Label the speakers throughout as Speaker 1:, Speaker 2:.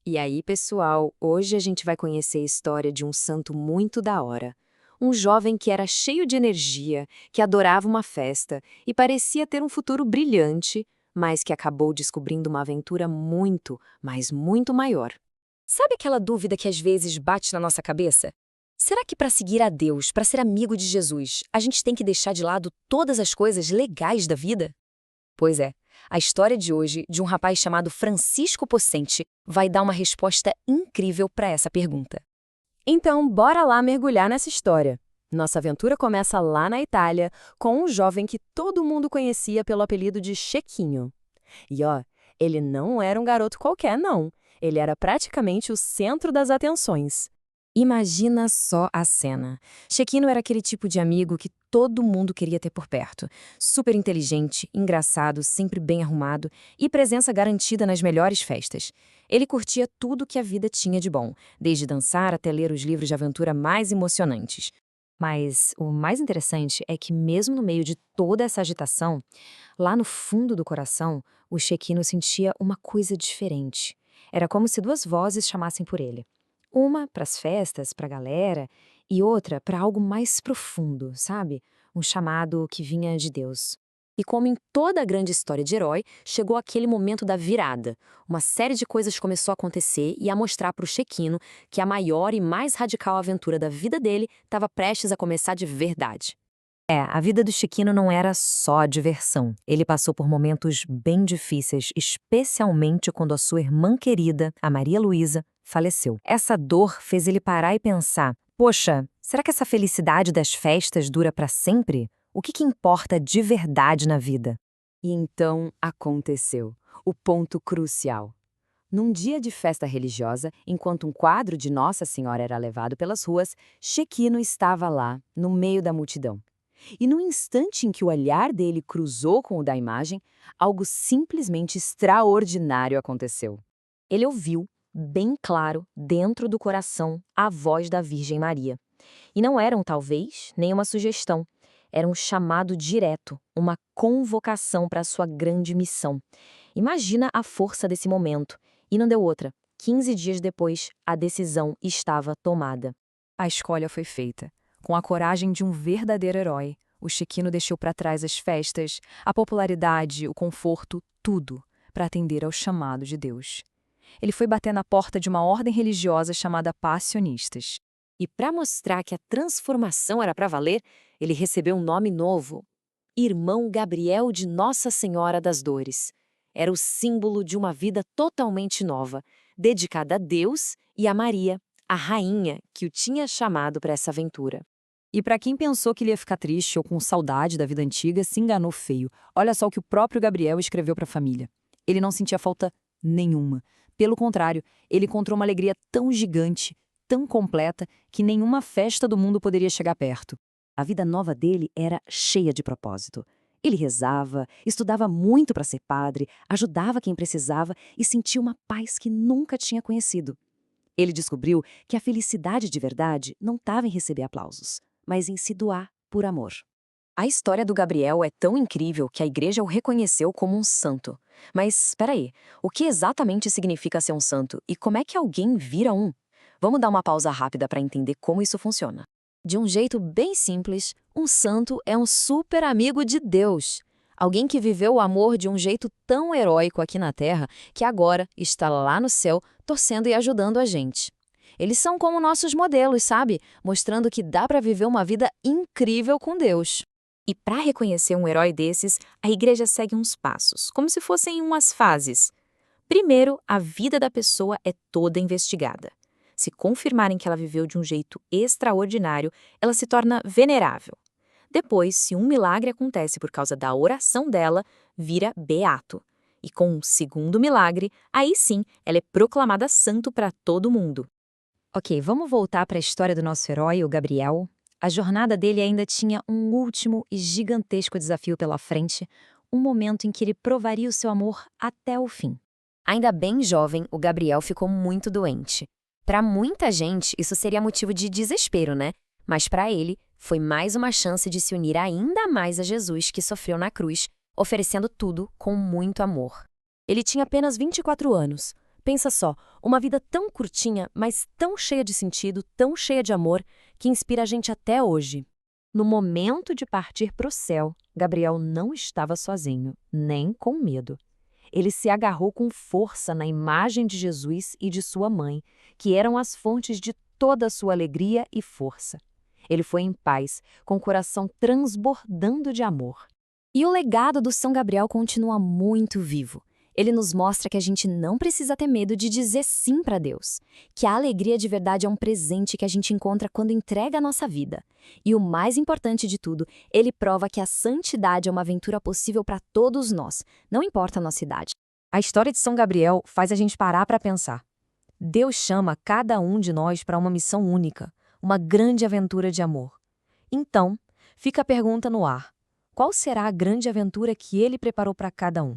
Speaker 1: E aí, pessoal, hoje a gente vai conhecer a história de um santo muito da hora. Um jovem que era cheio de energia, que adorava uma festa e parecia ter um futuro brilhante, mas que acabou descobrindo uma aventura muito, mas muito maior.
Speaker 2: Sabe aquela dúvida que às vezes bate na nossa cabeça? Será que para seguir a Deus, para ser amigo de Jesus, a gente tem que deixar de lado todas as coisas legais da vida? Pois é, a história de hoje, de um rapaz chamado Francisco Pocente, vai dar uma resposta incrível para essa pergunta.
Speaker 1: Então, bora lá mergulhar nessa história. Nossa aventura começa lá na Itália, com um jovem que todo mundo conhecia pelo apelido de Chequinho. E ó, ele não era um garoto qualquer, não. Ele era praticamente o centro das atenções. Imagina só a cena. Chequinho era aquele tipo de amigo que todo mundo queria ter por perto. Super inteligente, engraçado, sempre bem arrumado e presença garantida nas melhores festas. Ele curtia tudo que a vida tinha de bom, desde dançar até ler os livros de aventura mais emocionantes. Mas o mais interessante é que, mesmo no meio de toda essa agitação, lá no fundo do coração, o Chequino sentia uma coisa diferente. Era como se duas vozes chamassem por ele. Uma para as festas, para a galera, e outra para algo mais profundo, sabe? Um chamado que vinha de Deus. E como em toda grande história de herói, chegou aquele momento da virada. Uma série de coisas começou a acontecer e a mostrar para o Chequino que a maior e mais radical aventura da vida dele estava prestes a começar de verdade. A vida do Chiquino não era só diversão. Ele passou por momentos bem difíceis, especialmente quando a sua irmã querida, a Maria Luísa, faleceu. Essa dor fez ele parar e pensar: poxa, será que essa felicidade das festas dura para sempre? O que importa de verdade na vida? E então aconteceu o ponto crucial. Num dia de festa religiosa, enquanto um quadro de Nossa Senhora era levado pelas ruas, Chequino estava lá, no meio da multidão. E no instante em que o olhar dele cruzou com o da imagem, algo simplesmente extraordinário aconteceu. Ele ouviu, bem claro, dentro do coração, a voz da Virgem Maria. E não era talvez, nem uma sugestão. Era um chamado direto, uma convocação para a sua grande missão. Imagina a força desse momento. E não deu outra. 15 dias depois, a decisão estava tomada. A escolha foi feita. Com a coragem de um verdadeiro herói, o Chequino deixou para trás as festas, a popularidade, o conforto, tudo, para atender ao chamado de Deus. Ele foi bater na porta de uma ordem religiosa chamada Passionistas. E para mostrar que a transformação era para valer, ele recebeu um nome novo: Irmão Gabriel de Nossa Senhora das Dores. Era o símbolo de uma vida totalmente nova, dedicada a Deus e a Maria, a rainha que o tinha chamado para essa aventura. E para quem pensou que ele ia ficar triste ou com saudade da vida antiga, se enganou feio. Olha só o que o próprio Gabriel escreveu para a família. Ele não sentia falta nenhuma. Pelo contrário, ele encontrou uma alegria tão gigante, tão completa, que nenhuma festa do mundo poderia chegar perto. A vida nova dele era cheia de propósito. Ele rezava, estudava muito para ser padre, ajudava quem precisava e sentia uma paz que nunca tinha conhecido. Ele descobriu que a felicidade de verdade não estava em receber aplausos, mas em se doar por amor. A história do Gabriel é tão incrível que a igreja o reconheceu como um santo. Mas, espera aí, o que exatamente significa ser um santo e como é que alguém vira um? Vamos dar uma pausa rápida para entender como isso funciona. De um jeito bem simples, um santo é um super amigo de Deus. Alguém que viveu o amor de um jeito tão heróico aqui na Terra que agora está lá no céu torcendo e ajudando a gente. Eles são como nossos modelos, sabe? Mostrando que dá para viver uma vida incrível com Deus. E para reconhecer um herói desses, a igreja segue uns passos, como se fossem umas fases. Primeiro, a vida da pessoa é toda investigada. Se confirmarem que ela viveu de um jeito extraordinário, ela se torna venerável. Depois, se um milagre acontece por causa da oração dela, vira beato. E com um segundo milagre, aí sim, ela é proclamada santo para todo mundo. Ok, vamos voltar para a história do nosso herói, o Gabriel. A jornada dele ainda tinha um último e gigantesco desafio pela frente, um momento em que ele provaria o seu amor até o fim. Ainda bem jovem, o Gabriel ficou muito doente. Para muita gente, isso seria motivo de desespero, né? Mas para ele, foi mais uma chance de se unir ainda mais a Jesus que sofreu na cruz, oferecendo tudo com muito amor. Ele tinha apenas 24 anos. Pensa só, uma vida tão curtinha, mas tão cheia de sentido, tão cheia de amor, que inspira a gente até hoje. No momento de partir para o céu, Gabriel não estava sozinho, nem com medo. Ele se agarrou com força na imagem de Jesus e de sua mãe, que eram as fontes de toda a sua alegria e força. Ele foi em paz, com o coração transbordando de amor.
Speaker 2: E o legado do São Gabriel continua muito vivo. Ele nos mostra que a gente não precisa ter medo de dizer sim para Deus, que a alegria de verdade é um presente que a gente encontra quando entrega a nossa vida. E o mais importante de tudo, ele prova que a santidade é uma aventura possível para todos nós, não importa a nossa idade.
Speaker 1: A história de São Gabriel faz a gente parar para pensar. Deus chama cada um de nós para uma missão única, uma grande aventura de amor. Então, fica a pergunta no ar: qual será a grande aventura que ele preparou para cada um?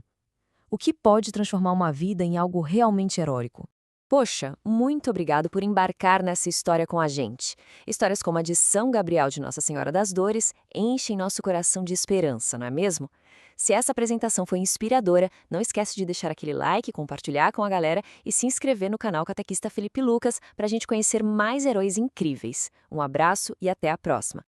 Speaker 1: O que pode transformar uma vida em algo realmente heróico? Poxa, muito obrigado por embarcar nessa história com a gente. Histórias como a de São Gabriel de Nossa Senhora das Dores enchem nosso coração de esperança, não é mesmo? Se essa apresentação foi inspiradora, não esquece de deixar aquele like, compartilhar com a galera e se inscrever no canal Catequista Felipe Lucas para a gente conhecer mais heróis incríveis. Um abraço e até a próxima!